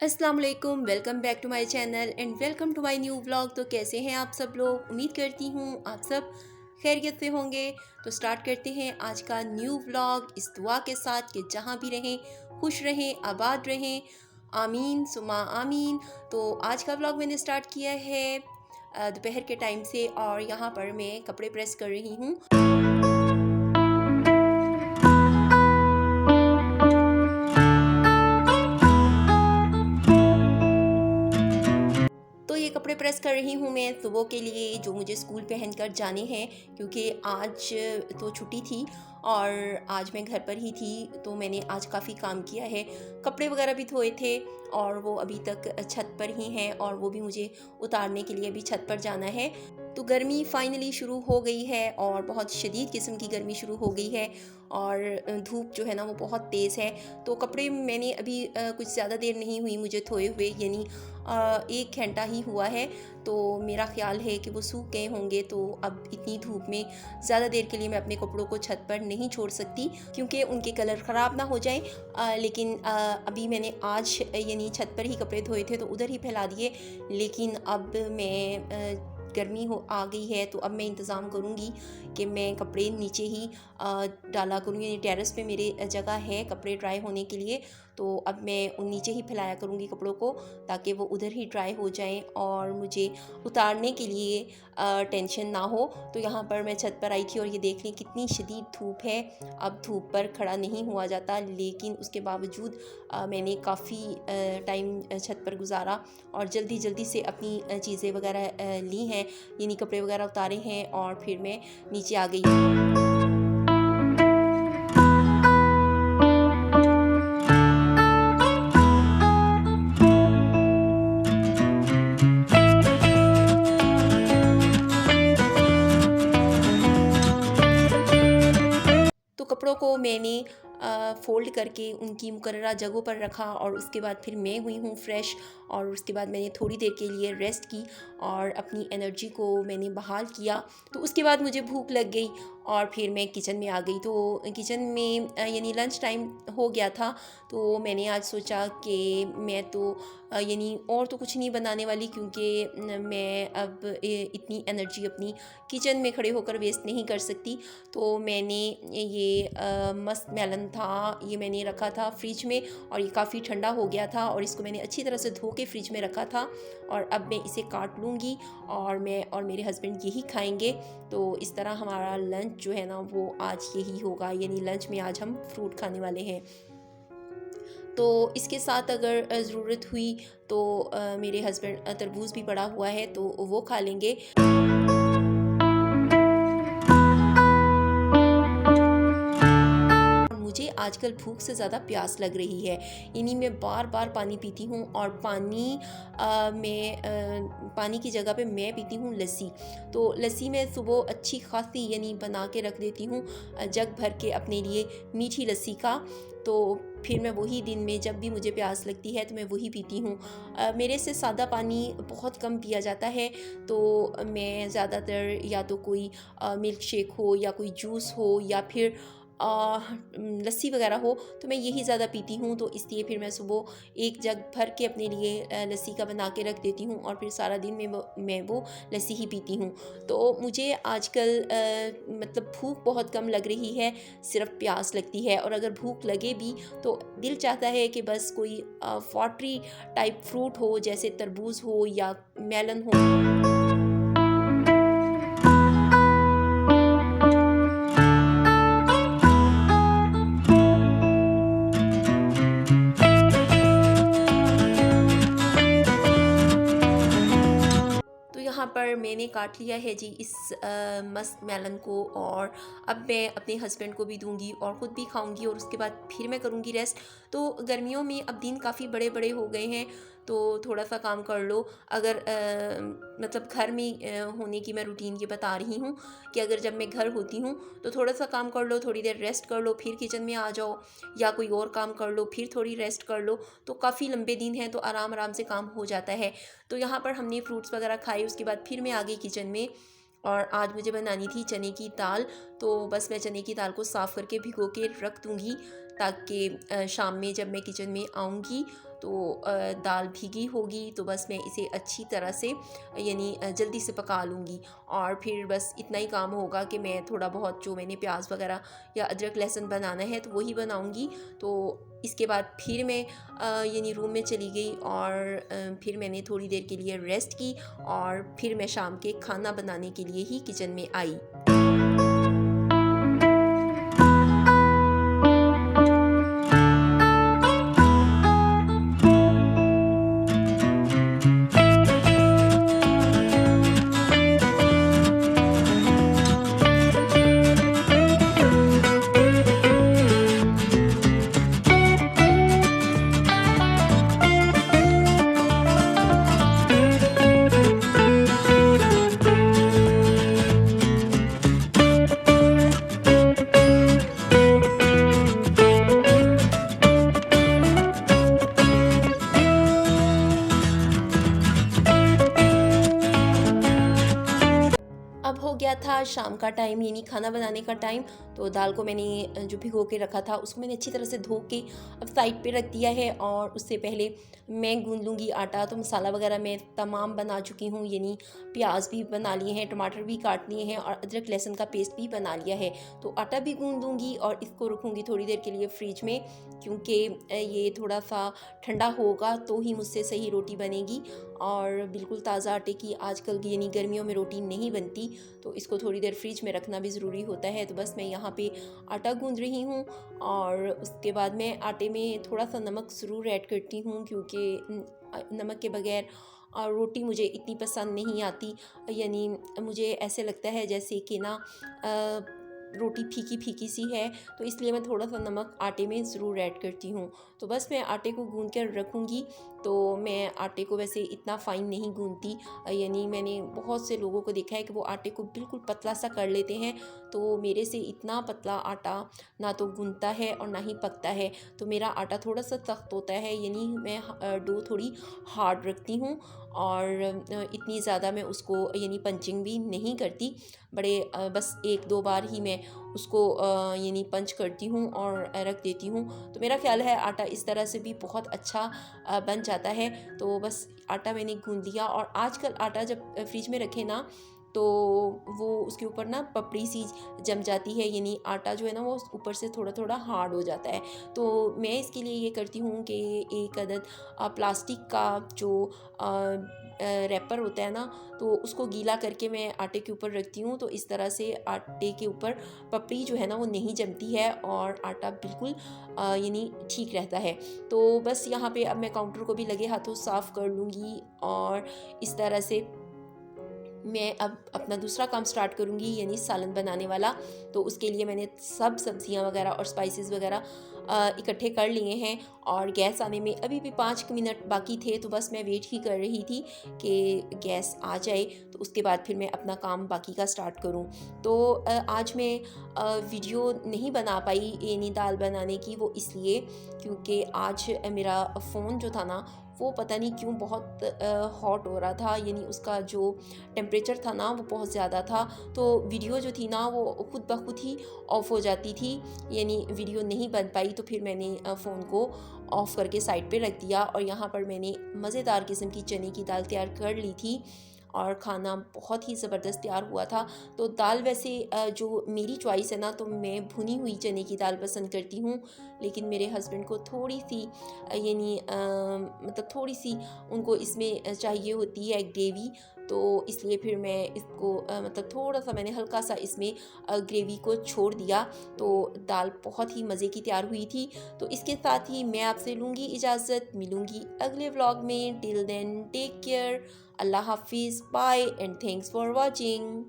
अस्सलाम वालेकुम, welcome back to my channel and welcome to my new vlog. तो कैसे हैं आप सब लोग? उम्मीद करती हूँ आप सब खैरियत से होंगे। तो स्टार्ट करते हैं आज का न्यू व्लॉग इस दुआ के साथ कि जहाँ भी रहें खुश रहें, आबाद रहें। आमीन सुमा आमीन। तो आज का व्लॉग मैंने स्टार्ट किया है दोपहर के टाइम से और यहाँ पर मैं कपड़े प्रेस कर रही हूँ। तो ये कपड़े प्रेस कर रही हूँ मैं सुबह के लिए, जो मुझे स्कूल पहनकर जाने हैं, क्योंकि आज तो छुट्टी थी और आज मैं घर पर ही थी। तो मैंने आज काफ़ी काम किया है, कपड़े वगैरह भी धोए थे और वो अभी तक छत पर ही हैं और वो भी मुझे उतारने के लिए अभी छत पर जाना है। तो गर्मी फाइनली शुरू हो गई है और बहुत शदीद किस्म की गर्मी शुरू हो गई है और धूप जो है ना वो बहुत तेज़ है। तो कपड़े मैंने अभी कुछ ज़्यादा देर नहीं हुई मुझे धोए हुए, यानी 1 घंटा ही हुआ है। तो मेरा ख़्याल है कि वो सूख गए होंगे। तो अब इतनी धूप में ज़्यादा देर के लिए मैं अपने कपड़ों को छत पर नहीं छोड़ सकती क्योंकि उनके कलर ख़राब ना हो जाए। लेकिन अभी मैंने आज यानी छत पर ही कपड़े धोए थे तो उधर ही फैला दिए। लेकिन अब मैं गर्मी हो आ गई है तो अब मैं इंतज़ाम करूँगी कि मैं कपड़े नीचे ही डाला करूँगी, यानी टेरेस पे मेरे जगह है कपड़े ड्राई होने के लिए। तो अब मैं उन नीचे ही फैलाया करूँगी कपड़ों को ताकि वो उधर ही ड्राई हो जाएं और मुझे उतारने के लिए टेंशन ना हो। तो यहाँ पर मैं छत पर आई थी और ये देख लें कितनी शदीद धूप है। अब धूप पर खड़ा नहीं हुआ जाता, लेकिन उसके बावजूद मैंने काफ़ी टाइम छत पर गुजारा और जल्दी जल्दी से अपनी चीज़ें वगैरह ली हैं, यानी कपड़े वगैरह उतारे हैं और फिर मैं नीचे आ गई। तो कपड़ों को मैंने फ़ोल्ड करके उनकी मुकर्ररा जगहों पर रखा और उसके बाद फिर मैं हुई हूँ फ्रेश। और उसके बाद मैंने थोड़ी देर के लिए रेस्ट की और अपनी एनर्जी को मैंने बहाल किया। तो उसके बाद मुझे भूख लग गई और फिर मैं किचन में आ गई। तो किचन में यानी लंच टाइम हो गया था। तो मैंने आज सोचा कि मैं तो यानी और तो कुछ नहीं बनाने वाली, क्योंकि मैं अब इतनी एनर्जी अपनी किचन में खड़े होकर वेस्ट नहीं कर सकती। तो मैंने ये मस्क मेलन था, ये मैंने रखा था फ्रिज में और ये काफ़ी ठंडा हो गया था और इसको मैंने अच्छी तरह से धो के फ्रिज में रखा था। और अब मैं इसे काट लूँगी और मैं और मेरे हस्बैंड यही खाएंगे। तो इस तरह हमारा लंच जो है ना वो आज यही होगा, यानी लंच में आज हम फ्रूट खाने वाले हैं। तो इसके साथ अगर ज़रूरत हुई तो मेरे हस्बैंड तरबूज भी पड़ा हुआ है तो वो खा लेंगे। मुझे आजकल भूख से ज़्यादा प्यास लग रही है, यानी मैं बार बार पानी पीती हूँ और पानी की जगह पे मैं पीती हूँ लस्सी। तो लस्सी मैं सुबह अच्छी खासी यानी बना के रख देती हूँ जग भर के अपने लिए मीठी लस्सी का। तो फिर मैं वही दिन में जब भी मुझे प्यास लगती है तो मैं वही पीती हूँ। मेरे से सादा पानी बहुत कम पिया जाता है। तो मैं ज़्यादातर या तो कोई मिल्क शेक हो या कोई जूस हो या फिर लस्सी वगैरह हो तो मैं यही ज़्यादा पीती हूँ। तो इसलिए फिर मैं सुबह एक जग भर के अपने लिए लस्सी का बना के रख देती हूँ और फिर सारा दिन मैं वो लस्सी ही पीती हूँ। तो मुझे आजकल मतलब भूख बहुत कम लग रही है, सिर्फ प्यास लगती है। और अगर भूख लगे भी तो दिल चाहता है कि बस कोई वाटरी टाइप फ्रूट हो, जैसे तरबूज हो या मेलन हो। तो यहाँ पर मैंने काट लिया है जी इस मस्क मेलन को और अब मैं अपने हस्बैंड को भी दूंगी और ख़ुद भी खाऊंगी और उसके बाद फिर मैं करूँगी रेस्ट। तो गर्मियों में अब दिन काफ़ी बड़े बड़े हो गए हैं तो थोड़ा सा काम कर लो। अगर मतलब घर में होने की मैं रूटीन ये बता रही हूँ कि अगर जब मैं घर होती हूँ तो थोड़ा सा काम कर लो, थोड़ी देर रेस्ट कर लो, फिर किचन में आ जाओ या कोई और काम कर लो, फिर थोड़ी रेस्ट कर लो। तो काफ़ी लंबे दिन हैं तो आराम आराम से काम हो जाता है। तो यहाँ पर हमने फ्रूट्स वगैरह खाए, उसके बाद फिर मैं आ गई किचन में और आज मुझे बनानी थी चने की दाल। तो बस मैं चने की दाल को साफ़ करके भिगो के रख दूँगी ताकि शाम में जब मैं किचन में आऊँगी तो दाल भीगी होगी तो बस मैं इसे अच्छी तरह से यानी जल्दी से पका लूँगी। और फिर बस इतना ही काम होगा कि मैं थोड़ा बहुत जो मैंने प्याज वगैरह या अदरक लहसुन बनाना है तो वही बनाऊँगी। तो इसके बाद फिर मैं यानी रूम में चली गई और फिर मैंने थोड़ी देर के लिए रेस्ट की और फिर मैं शाम के खाना बनाने के लिए ही किचन में आई। अब हो गया था शाम का टाइम यानी खाना बनाने का टाइम। तो दाल को मैंने जो भिगो के रखा था उसको मैंने अच्छी तरह से धो के अब साइड पे रख दिया है। और उससे पहले मैं गूंद लूँगी आटा। तो मसाला वगैरह मैं तमाम बना चुकी हूँ, यानी प्याज भी बना लिए हैं, टमाटर भी काट लिए हैं और अदरक लहसुन का पेस्ट भी बना लिया है। तो आटा भी गूंद दूँगी और इसको रखूँगी थोड़ी देर के लिए फ्रिज में, क्योंकि ये थोड़ा सा ठंडा होगा तो ही मुझसे सही रोटी बनेगी। और बिल्कुल ताज़ा आटे की आजकल की यानी गर्मियों में रोटी नहीं बनती, तो इसको थोड़ी देर फ्रिज में रखना भी ज़रूरी होता है। तो बस मैं यहाँ पे आटा गूंद रही हूँ और उसके बाद मैं आटे में थोड़ा सा नमक ज़रूर ऐड करती हूँ, क्योंकि नमक के बगैर रोटी मुझे इतनी पसंद नहीं आती। यानी मुझे ऐसे लगता है जैसे कि ना रोटी फीकी फीकी सी है, तो इसलिए मैं थोड़ा सा नमक आटे में ज़रूर ऐड करती हूँ। तो बस मैं आटे को गूंद कर रखूँगी। तो मैं आटे को वैसे इतना फ़ाइन नहीं गूंदती, यानी मैंने बहुत से लोगों को देखा है कि वो आटे को बिल्कुल पतला सा कर लेते हैं। तो मेरे से इतना पतला आटा ना तो गूंदता है और ना ही पकता है। तो मेरा आटा थोड़ा सा सख्त होता है, यानी मैं डो थोड़ी हार्ड रखती हूँ और इतनी ज़्यादा मैं उसको यानी पंचिंग भी नहीं करती। बस एक दो बार ही मैं उसको यानी पंच करती हूँ और रख देती हूँ। तो मेरा ख्याल है आटा इस तरह से भी बहुत अच्छा बन जाता है। तो बस आटा मैंने गूंद लिया। और आजकल आटा जब फ्रिज में रखे ना तो वो उसके ऊपर ना पपड़ी सी जम जाती है, यानी आटा जो है ना वो ऊपर से थोड़ा थोड़ा हार्ड हो जाता है। तो मैं इसके लिए ये करती हूँ कि एक अदद प्लास्टिक का जो रैपर होता है ना, तो उसको गीला करके मैं आटे के ऊपर रखती हूँ। तो इस तरह से आटे के ऊपर पपड़ी जो है ना वो नहीं जमती है और आटा बिल्कुल यानी ठीक रहता है। तो बस यहाँ पे अब मैं काउंटर को भी लगे हाथों साफ़ कर लूँगी और इस तरह से मैं अब अपना दूसरा काम स्टार्ट करूँगी, यानी सालन बनाने वाला। तो उसके लिए मैंने सब सब्जियां वगैरह और स्पाइसेस वगैरह इकट्ठे कर लिए हैं और गैस आने में अभी भी 5 मिनट बाकी थे। तो बस मैं वेट ही कर रही थी कि गैस आ जाए तो उसके बाद फिर मैं अपना काम बाकी का स्टार्ट करूं। तो आज मैं वीडियो नहीं बना पाई यानी दाल बनाने की, वो इसलिए क्योंकि आज मेरा फ़ोन जो था ना वो पता नहीं क्यों बहुत हॉट हो रहा था, यानी उसका जो टेम्परेचर था ना वो बहुत ज़्यादा था। तो वीडियो जो थी ना वो खुद ब खुद ही ऑफ़ हो जाती थी, यानी वीडियो नहीं बन पाई। तो फिर मैंने फ़ोन को ऑफ़ करके साइड पे रख दिया और यहाँ पर मैंने मज़ेदार किस्म की चने की दाल तैयार कर ली थी और खाना बहुत ही ज़बरदस्त तैयार हुआ था। तो दाल वैसे जो मेरी चॉइस है ना, तो मैं भुनी हुई चने की दाल पसंद करती हूँ, लेकिन मेरे हस्बैंड को थोड़ी सी यानी मतलब थोड़ी सी उनको इसमें चाहिए होती है ग्रेवी। तो इसलिए फिर मैं इसको मतलब थोड़ा सा मैंने हल्का सा इसमें ग्रेवी को छोड़ दिया। तो दाल बहुत ही मज़े की तैयार हुई थी। तो इसके साथ ही मैं आपसे लूँगी इजाज़त, मिलूँगी अगले व्लॉग में। टिल देन टेक केयर, अल्लाह हाफिज़, bye and thanks for watching.